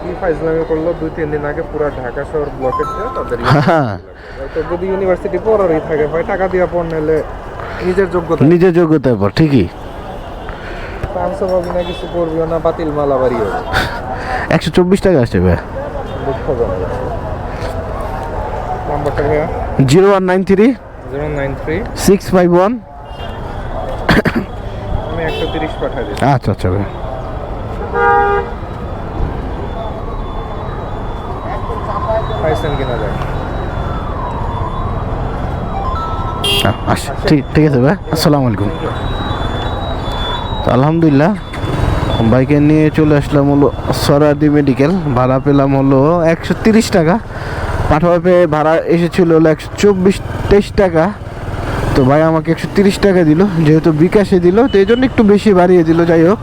কি ফাইজলামি করলো 2-3 দিন আগে পুরো ঢাকা শহর ব্লকেট দিয়ে তাদের হ্যাঁ তো যদি ইউনিভার্সিটি পড়ারই থাকে ভাই টাকা দিয়ে পড় নিলে নিজের যোগ্যতার পর ঠিকই। চান্সও পাবি না, কিছু করবিও না, বাতিল মালা বাড়ি হবে। 124 টাকা আসছে ভাই। দুঃখজনক। নাম্বারটা ভাইয়া 0193 093 651। আমি 130 পাঠাই দিই। আচ্ছা আচ্ছা ভাই। পাইছেন কিনা যায় আচ্ছা ঠিক আছে ভাই, আসসালামু আলাইকুম। তো আলহামদুলিল্লাহ বাইকে নিয়ে চলে আসলাম হলো সরাদি মেডিকেল। ভাড়া পেলাম হলো 130 টাকা। পাঠাবে ভাড়া এসেছিল হলো 124-23 টাকা। তো ভাই আমাকে 130 টাকা দিল, যেহেতু বিকাশে দিল তো এই জন্য একটু বেশি বাড়িয়ে দিল। যাই হোক